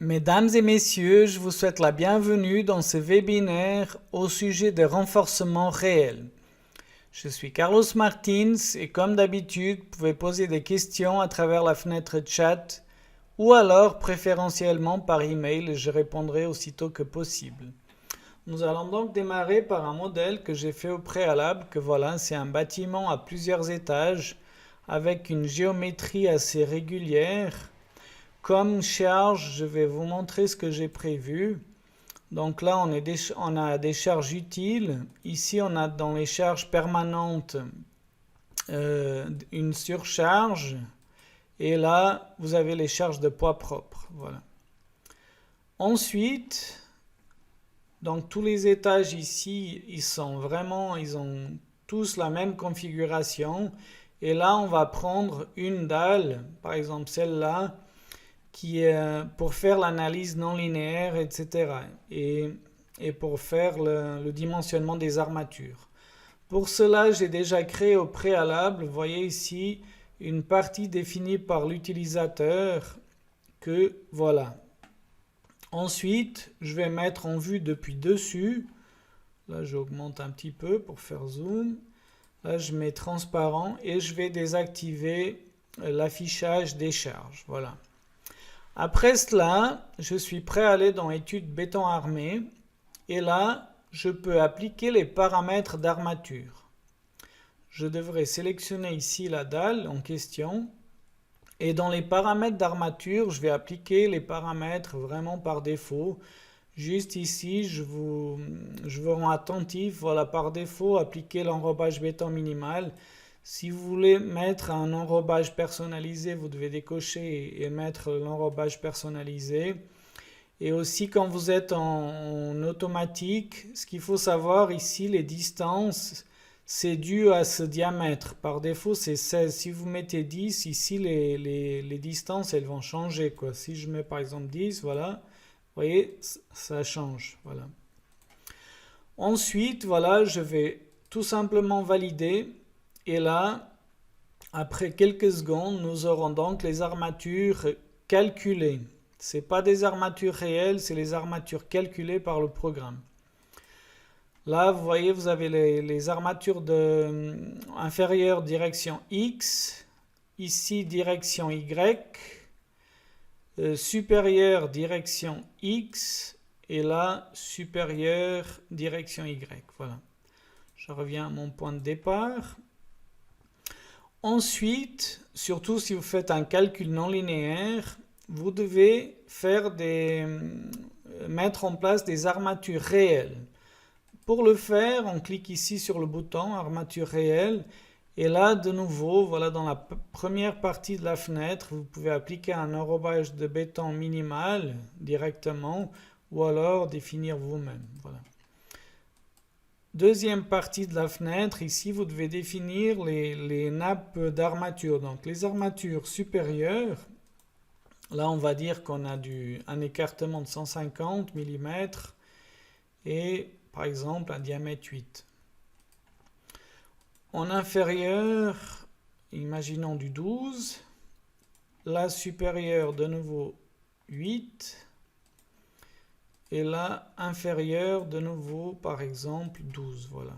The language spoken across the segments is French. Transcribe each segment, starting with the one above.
Mesdames et messieurs, je vous souhaite la bienvenue dans ce webinaire au sujet des renforcements réels. Je suis Carlos Martins et comme d'habitude, vous pouvez poser des questions à travers la fenêtre chat ou alors préférentiellement par email et je répondrai aussitôt que possible. Nous allons donc démarrer par un modèle que j'ai fait au préalable, que voilà, c'est un bâtiment à plusieurs étages avec une géométrie assez régulière. Comme charge, je vais vous montrer ce que j'ai prévu. Donc là, on a des charges utiles. Ici, on a dans les charges permanentes une surcharge. Et là, vous avez les charges de poids propres. Voilà. Ensuite, donc tous les étages ici, ils ont tous la même configuration. Et là, on va prendre une dalle, par exemple celle-là, qui est pour faire l'analyse non linéaire, etc. Et pour faire le dimensionnement des armatures. Pour cela, j'ai déjà créé au préalable, vous voyez ici, une partie définie par l'utilisateur que voilà. Ensuite, je vais mettre en vue depuis dessus. Là, j'augmente un petit peu pour faire zoom. Là, je mets transparent et je vais désactiver l'affichage des charges. Voilà. Après cela, je suis prêt à aller dans études béton armé et là, je peux appliquer les paramètres d'armature. Je devrais sélectionner ici la dalle en question et dans les paramètres d'armature, je vais appliquer les paramètres vraiment par défaut. Juste ici, je vous rends attentif, voilà, par défaut, appliquer l'enrobage béton minimal. Si vous voulez mettre un enrobage personnalisé, vous devez décocher et mettre l'enrobage personnalisé. Et aussi quand vous êtes en automatique, ce qu'il faut savoir ici, les distances, c'est dû à ce diamètre. Par défaut, c'est 16. Si vous mettez 10, ici, les distances, elles vont changer, quoi. Si je mets par exemple 10, voilà, vous voyez, ça change. Voilà. Ensuite, voilà, je vais tout simplement valider. Et là, après quelques secondes, nous aurons donc les armatures calculées. Ce n'est pas des armatures réelles, c'est les armatures calculées par le programme. Là, vous voyez, vous avez les armatures inférieures direction X, ici direction Y, supérieure direction X, et là, supérieure direction Y. Voilà. Je reviens à mon point de départ. Ensuite, surtout si vous faites un calcul non linéaire, vous devez mettre en place des armatures réelles. Pour le faire, on clique ici sur le bouton armature réelle et là de nouveau, voilà, dans la première partie de la fenêtre, vous pouvez appliquer un enrobage de béton minimal directement ou alors définir vous-même. Voilà. Deuxième partie de la fenêtre, ici vous devez définir les nappes d'armature. Donc les armatures supérieures, là on va dire qu'on a un écartement de 150 mm et par exemple un diamètre 8. En inférieur, imaginons du 12. La supérieure de nouveau 8. Et là, inférieur, de nouveau, par exemple, 12. Voilà.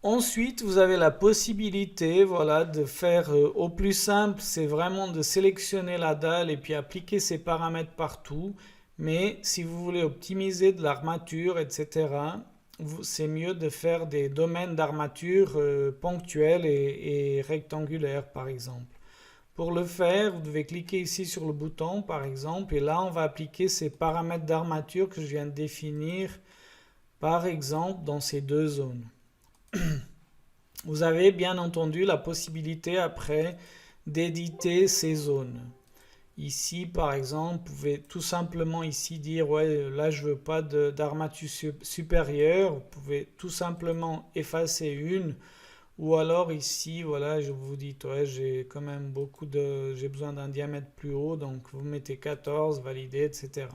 Ensuite, vous avez la possibilité, voilà, de faire au plus simple, c'est vraiment de sélectionner la dalle et puis appliquer ces paramètres partout. Mais si vous voulez optimiser de l'armature, etc., c'est mieux de faire des domaines d'armature ponctuels et rectangulaires, par exemple. Pour le faire, vous devez cliquer ici sur le bouton, par exemple, et là, on va appliquer ces paramètres d'armature que je viens de définir, par exemple, dans ces deux zones. Vous avez bien entendu la possibilité après d'éditer ces zones. Ici, par exemple, vous pouvez tout simplement ici dire, ouais, là, je veux pas d'armature supérieure. Vous pouvez tout simplement effacer une. Ou alors ici, voilà, je vous dis, ouais, j'ai quand même j'ai besoin d'un diamètre plus haut, donc vous mettez 14, validé, etc.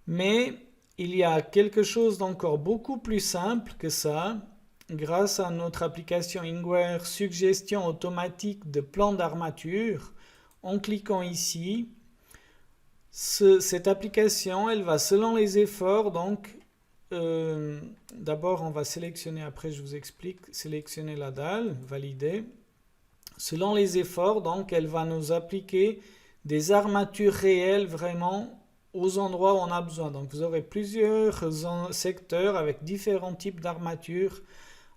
Mais il y a quelque chose d'encore beaucoup plus simple que ça. Grâce à notre application Ingwer Suggestion automatique de plan d'armature, en cliquant ici, Cette application, elle va selon les efforts, donc d'abord on va sélectionner, après je vous explique, sélectionner la dalle, valider. Selon les efforts, donc elle va nous appliquer des armatures réelles vraiment aux endroits où on a besoin. Donc vous aurez plusieurs secteurs avec différents types d'armatures,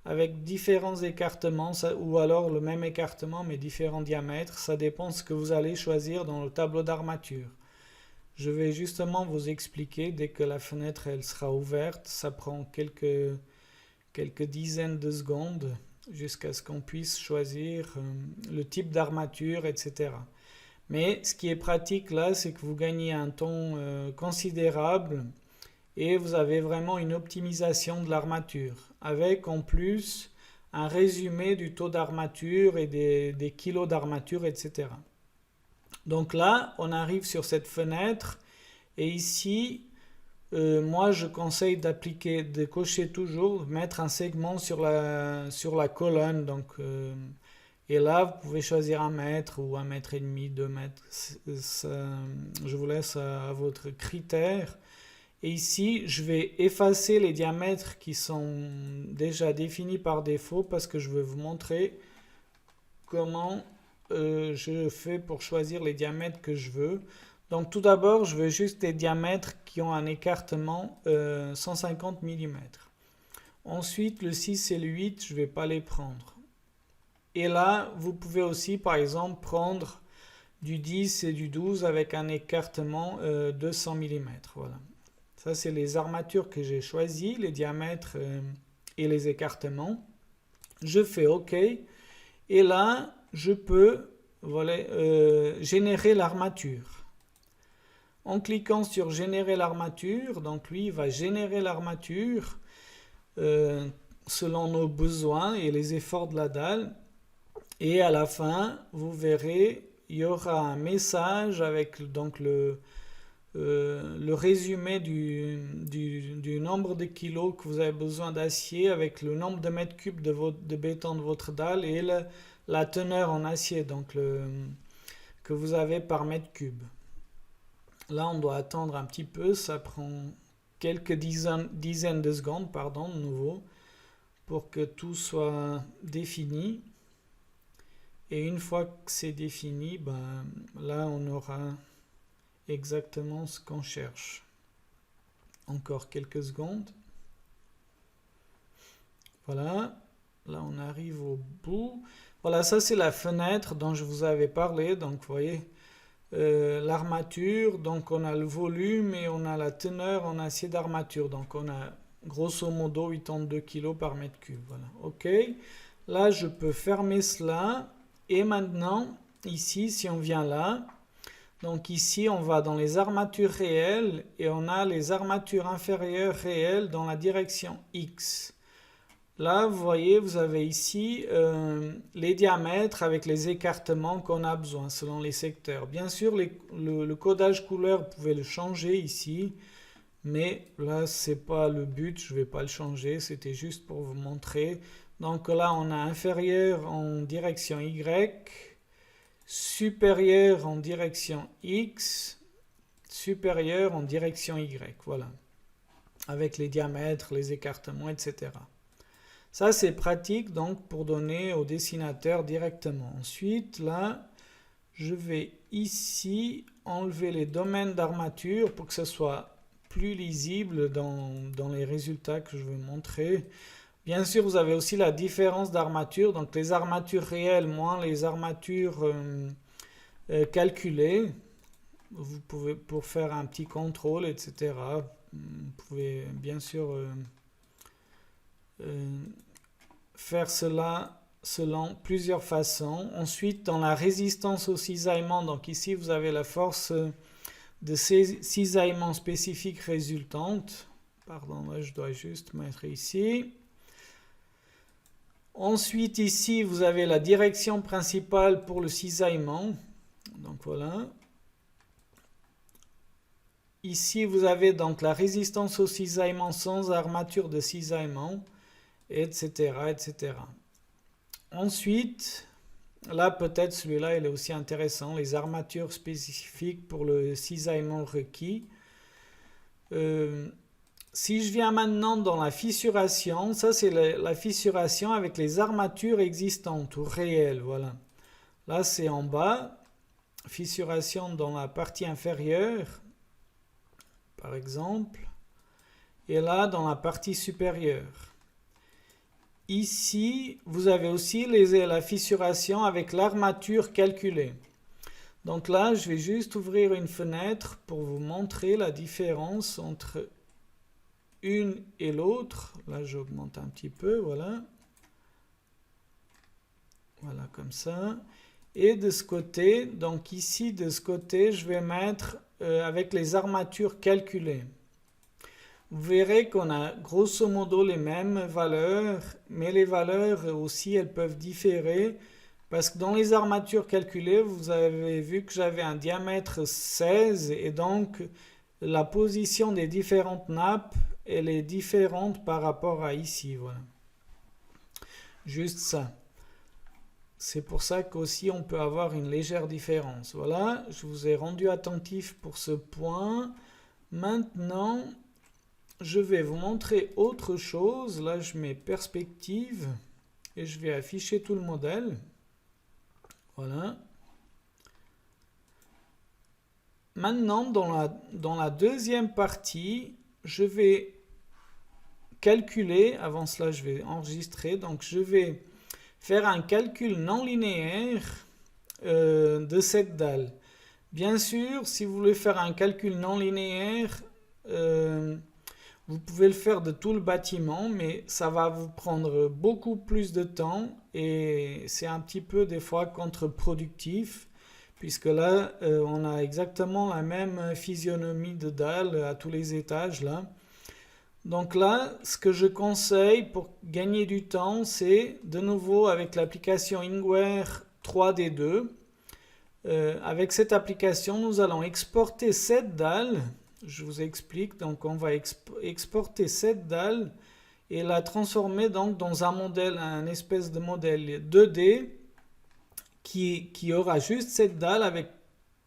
avec différents écartements, ou alors le même écartement mais différents diamètres. Ça dépend de ce que vous allez choisir dans le tableau d'armature. Je vais justement vous expliquer dès que la fenêtre elle sera ouverte. Ça prend quelques dizaines de secondes jusqu'à ce qu'on puisse choisir le type d'armature, etc. Mais ce qui est pratique là, c'est que vous gagnez un temps considérable et vous avez vraiment une optimisation de l'armature, avec en plus un résumé du taux d'armature et des kilos d'armature, etc. Donc là, on arrive sur cette fenêtre et ici, moi je conseille d'appliquer, de cocher toujours, mettre un segment sur la colonne. Donc, et là, vous pouvez choisir 1 mètre ou 1,5 m, 2 mètres. Je vous laisse à votre critère. Et ici, je vais effacer les diamètres qui sont déjà définis par défaut parce que je veux vous montrer comment je fais pour choisir les diamètres que je veux. Donc tout d'abord, je veux juste des diamètres qui ont un écartement 150 mm. Ensuite, le 6 et le 8, je ne vais pas les prendre. Et là, vous pouvez aussi, par exemple, prendre du 10 et du 12 avec un écartement 200 mm. Voilà. Ça, c'est les armatures que j'ai choisies, les diamètres et les écartements. Je fais OK. Et là, je peux générer l'armature. En cliquant sur générer l'armature, donc lui, il va générer l'armature selon nos besoins et les efforts de la dalle. Et à la fin, vous verrez, il y aura un message avec donc le résumé du nombre de kilos que vous avez besoin d'acier avec le nombre de mètres cubes de béton de votre dalle et la teneur en acier donc que vous avez par mètre cube. Là, on doit attendre un petit peu, ça prend quelques dizaines de secondes, pardon, de nouveau, pour que tout soit défini. Et une fois que c'est défini, ben, là, on aura exactement ce qu'on cherche. Encore quelques secondes. Voilà, là on arrive au bout. Voilà, ça c'est la fenêtre dont je vous avais parlé. Donc vous voyez l'armature, donc on a le volume et on a la teneur en acier d'armature. Donc on a grosso modo 82 kg par mètre cube. Voilà, ok. Là je peux fermer cela. Et maintenant, ici, si on vient là, donc ici, on va dans les armatures réelles et on a les armatures inférieures réelles dans la direction X. Là, vous voyez, vous avez ici les diamètres avec les écartements qu'on a besoin selon les secteurs. Bien sûr, le codage couleur, vous pouvez le changer ici, mais là, ce n'est pas le but, je ne vais pas le changer, c'était juste pour vous montrer. Donc là, on a inférieur en direction Y, supérieur en direction X, supérieur en direction Y, voilà, avec les diamètres, les écartements, etc. Ça, c'est pratique donc pour donner au dessinateur directement. Ensuite, là, je vais ici enlever les domaines d'armature pour que ce soit plus lisible dans les résultats que je vais montrer. Bien sûr, vous avez aussi la différence d'armature, donc les armatures réelles moins les armatures calculées. Vous pouvez, pour faire un petit contrôle, etc., vous pouvez bien sûr faire cela selon plusieurs façons. Ensuite, dans la résistance au cisaillement, donc ici vous avez la force de cisaillement spécifique résultante. Pardon, là je dois juste mettre ici. Ensuite, ici, vous avez la direction principale pour le cisaillement. Donc voilà. Ici, vous avez donc la résistance au cisaillement sans armature de cisaillement, etc., etc. Ensuite, Là, peut-être celui-là, il est aussi intéressant. Les armatures spécifiques pour le cisaillement requis. Si je viens maintenant dans la fissuration, ça c'est la fissuration avec les armatures existantes ou réelles. Voilà. Là, c'est en bas. Fissuration dans la partie inférieure, par exemple. Et là, dans la partie supérieure. Ici, vous avez aussi la fissuration avec l'armature calculée. Donc là, je vais juste ouvrir une fenêtre pour vous montrer la différence entre une et l'autre. Là, j'augmente un petit peu, voilà. Voilà, comme ça. Et de ce côté, donc ici, de ce côté, je vais mettre avec les armatures calculées. Vous verrez qu'on a grosso modo les mêmes valeurs, mais les valeurs aussi, elles peuvent différer. Parce que dans les armatures calculées, vous avez vu que j'avais un diamètre 16 et donc la position des différentes nappes, elle est différente par rapport à ici. Voilà. Juste ça. C'est pour ça qu'aussi on peut avoir une légère différence. Voilà, je vous ai rendu attentif pour ce point. Maintenant, je vais vous montrer autre chose. Là, je mets perspective et je vais afficher tout le modèle. Voilà. Maintenant, dans la deuxième partie, je vais calculer. Avant cela, je vais enregistrer. Donc, je vais faire un calcul non linéaire de cette dalle. Bien sûr, si vous voulez faire un calcul non linéaire, vous pouvez le faire de tout le bâtiment, mais ça va vous prendre beaucoup plus de temps et c'est un petit peu des fois contre-productif, puisque là, on a exactement la même physionomie de dalle à tous les étages là. Donc là, ce que je conseille pour gagner du temps, c'est de nouveau avec l'application Ingware 3D2. Avec cette application, nous allons exporter cette dalle. Je vous explique. Donc, on va exporter cette dalle et la transformer donc dans un modèle, un espèce de modèle 2D qui aura juste cette dalle avec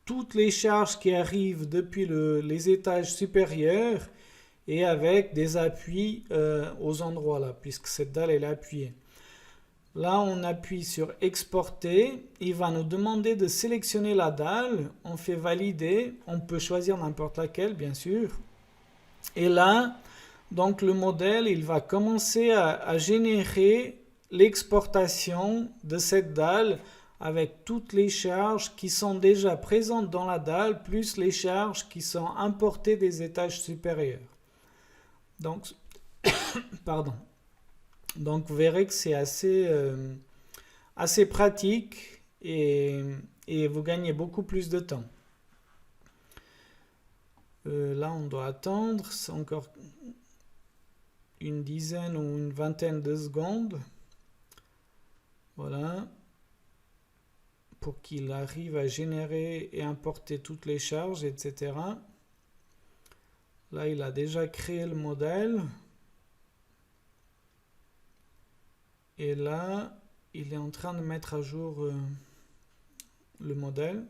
toutes les charges qui arrivent depuis les étages supérieurs et avec des appuis aux endroits là, puisque cette dalle est appuyée. Là, on appuie sur exporter. Il va nous demander de sélectionner la dalle. On fait valider. On peut choisir n'importe laquelle, bien sûr. Et là, donc le modèle, il va commencer à générer l'exportation de cette dalle avec toutes les charges qui sont déjà présentes dans la dalle, plus les charges qui sont importées des étages supérieurs. Donc, pardon. Donc vous verrez que c'est assez pratique et vous gagnez beaucoup plus de temps. Là on doit attendre, c'est encore une dizaine ou une vingtaine de secondes. Voilà. Pour qu'il arrive à générer et importer toutes les charges, etc. Là il a déjà créé le modèle. Et là, il est en train de mettre à jour le modèle.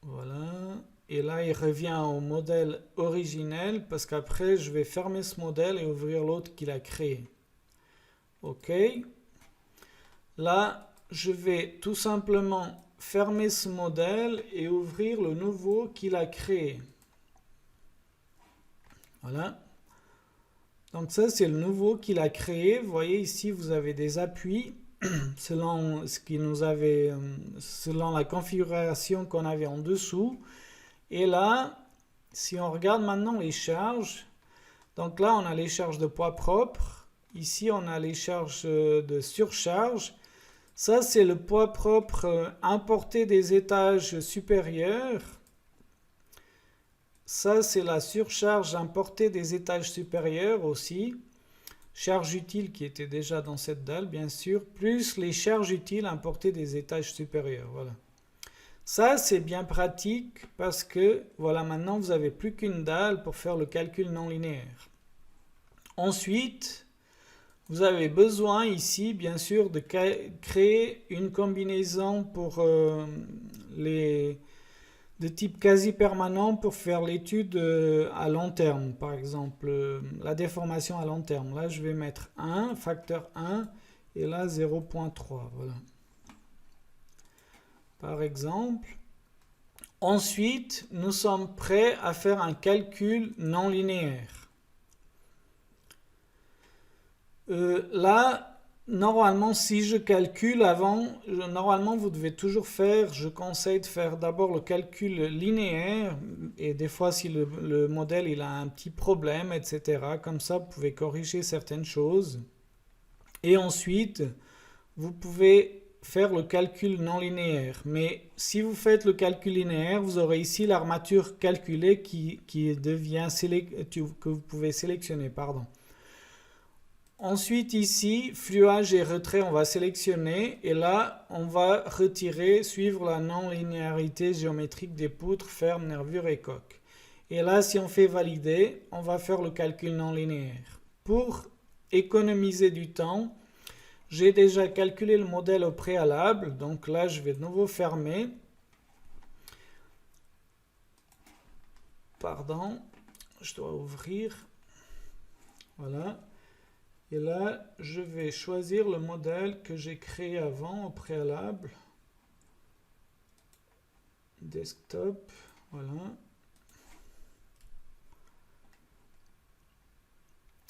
Voilà. Et là, il revient au modèle originel parce qu'après, je vais fermer ce modèle et ouvrir l'autre qu'il a créé. OK. Là, je vais tout simplement fermer ce modèle et ouvrir le nouveau qu'il a créé. Voilà. Donc ça, c'est le nouveau qu'il a créé. Vous voyez ici, vous avez des appuis selon selon la configuration qu'on avait en dessous. Et là, si on regarde maintenant les charges, donc là, on a les charges de poids propre. Ici, on a les charges de surcharge. Ça, c'est le poids propre importé des étages supérieurs. Ça, c'est la surcharge importée des étages supérieurs aussi. Charge utile qui était déjà dans cette dalle, bien sûr, plus les charges utiles importées des étages supérieurs. Voilà. Ça, c'est bien pratique parce que, voilà, maintenant, vous n'avez plus qu'une dalle pour faire le calcul non linéaire. Ensuite, vous avez besoin ici, bien sûr, de créer une combinaison pour de type quasi permanent pour faire l'étude à long terme. Par exemple, la déformation à long terme. Là, je vais mettre 1, facteur 1, et là 0,3. Voilà. Par exemple. Ensuite, nous sommes prêts à faire un calcul non linéaire. Là, normalement, si je calcule avant, normalement, vous devez toujours faire, je conseille de faire d'abord le calcul linéaire, et des fois, si le modèle il a un petit problème, etc., comme ça, vous pouvez corriger certaines choses. Et ensuite, vous pouvez faire le calcul non linéaire. Mais si vous faites le calcul linéaire, vous aurez ici l'armature calculée qui devient que vous pouvez sélectionner. Pardon. Ensuite ici, fluage et retrait, on va sélectionner et là, on va retirer, suivre la non-linéarité géométrique des poutres, fermes, nervures et coques. Et là, si on fait valider, on va faire le calcul non linéaire. Pour économiser du temps, j'ai déjà calculé le modèle au préalable, donc là je vais de nouveau fermer. Pardon, je dois ouvrir. Voilà. Et là, je vais choisir le modèle que j'ai créé avant au préalable. Desktop, voilà.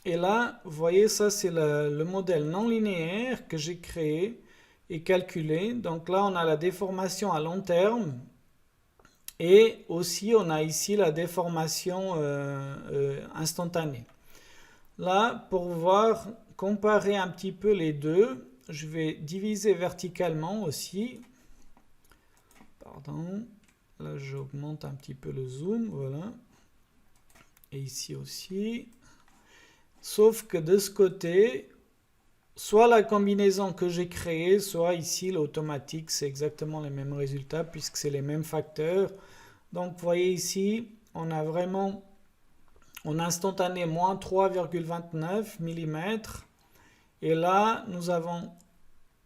Et là, vous voyez, ça c'est le modèle non linéaire que j'ai créé et calculé. Donc là, on a la déformation à long terme. Et aussi, on a ici la déformation instantanée. Là, pour voir, comparer un petit peu les deux, je vais diviser verticalement aussi. Pardon. Là, j'augmente un petit peu le zoom, voilà. Et ici aussi. Sauf que de ce côté, soit la combinaison que j'ai créée, soit ici l'automatique, c'est exactement les mêmes résultats puisque c'est les mêmes facteurs. Donc vous voyez ici, on a vraiment en instantané moins 3,29 mm. Et là, nous avons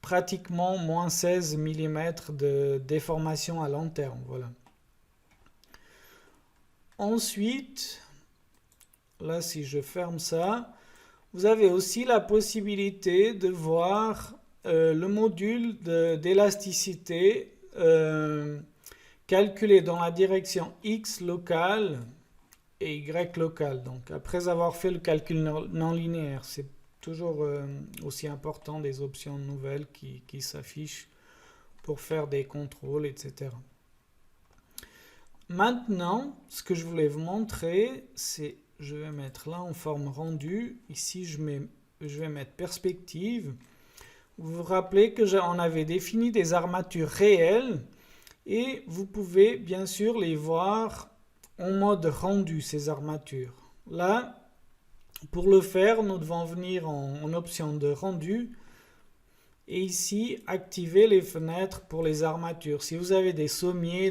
pratiquement moins 16 mm de déformation à long terme. Voilà. Ensuite, là si je ferme ça, vous avez aussi la possibilité de voir le module d'élasticité calculé dans la direction X locale et Y locale. Donc après avoir fait le calcul non linéaire, c'est toujours aussi important des options nouvelles qui s'affichent pour faire des contrôles, etc. Maintenant, ce que je voulais vous montrer, c'est, je vais mettre là en forme rendue, ici je vais mettre perspective. Vous vous rappelez que on avait défini des armatures réelles et vous pouvez bien sûr les voir en mode rendu, ces armatures. Là, pour le faire, nous devons venir en option de rendu et ici activer les fenêtres pour les armatures. Si vous avez des sommiers,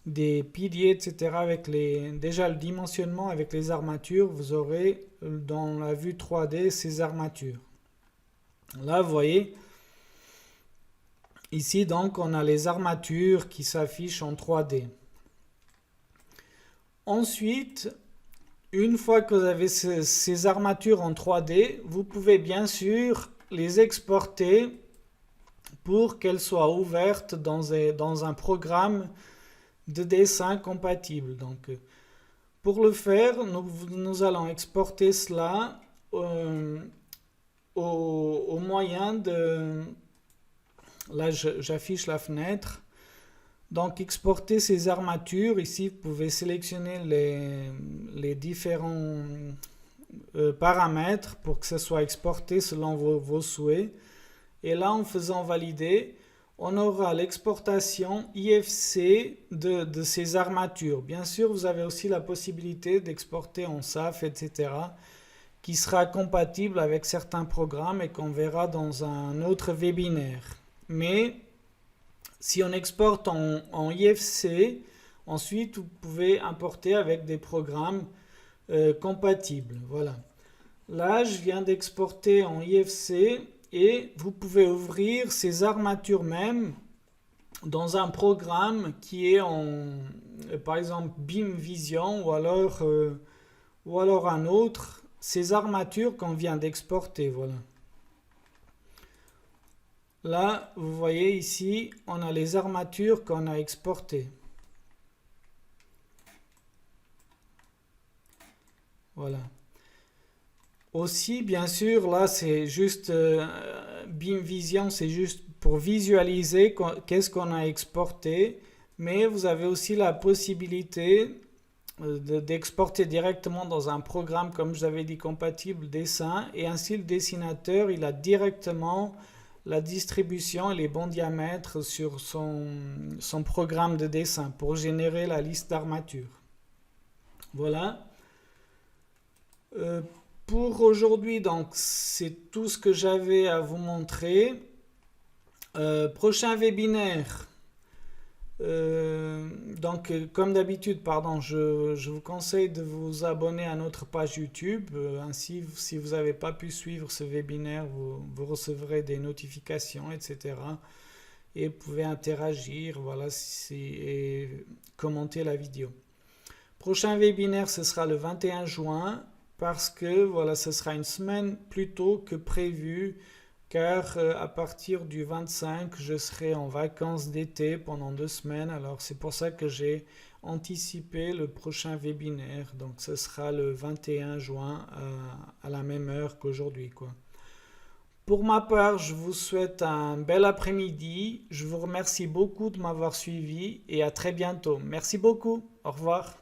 des piliers, etc. avec déjà le dimensionnement avec les armatures, vous aurez dans la vue 3D ces armatures. Là, vous voyez, ici donc on a les armatures qui s'affichent en 3D. Ensuite, une fois que vous avez ces armatures en 3D, vous pouvez bien sûr les exporter pour qu'elles soient ouvertes dans un programme de dessin compatible. Donc, pour le faire, nous allons exporter cela au moyen de... Là, j'affiche la fenêtre. Donc, exporter ces armatures. Ici, vous pouvez sélectionner les différents paramètres pour que ça soit exporté selon vos souhaits. Et là, en faisant valider, on aura l'exportation IFC de ces armatures. Bien sûr, vous avez aussi la possibilité d'exporter en SAF, etc., qui sera compatible avec certains programmes et qu'on verra dans un autre webinaire. Mais si on exporte en IFC, ensuite vous pouvez importer avec des programmes compatibles. Voilà. Là, je viens d'exporter en IFC et vous pouvez ouvrir ces armatures même dans un programme qui est par exemple, BIM Vision ou alors un autre, ces armatures qu'on vient d'exporter, voilà. Là, vous voyez ici, on a les armatures qu'on a exportées. Voilà. Aussi, bien sûr, là, c'est juste BIM Vision, c'est juste pour visualiser qu'est-ce qu'on a exporté, mais vous avez aussi la possibilité d'exporter directement dans un programme, comme je l'avais dit, compatible dessin, et ainsi le dessinateur, il a directement la distribution et les bons diamètres sur son programme de dessin pour générer la liste d'armatures. Voilà. Euh, pour aujourd'hui, donc, c'est tout ce que j'avais à vous montrer. Prochain webinaire. Comme d'habitude, pardon, je vous conseille de vous abonner à notre page YouTube. Ainsi, si vous n'avez pas pu suivre ce webinaire, vous recevrez des notifications, etc. Et vous pouvez interagir, voilà, et commenter la vidéo. Prochain webinaire, ce sera le 21 juin, parce que voilà, ce sera une semaine plus tôt que prévu, car à partir du 25, je serai en vacances d'été pendant 2 semaines. Alors c'est pour ça que j'ai anticipé le prochain webinaire. Donc ce sera le 21 juin à la même heure qu'aujourd'hui, quoi. Pour ma part, je vous souhaite un bel après-midi. Je vous remercie beaucoup de m'avoir suivi et à très bientôt. Merci beaucoup. Au revoir.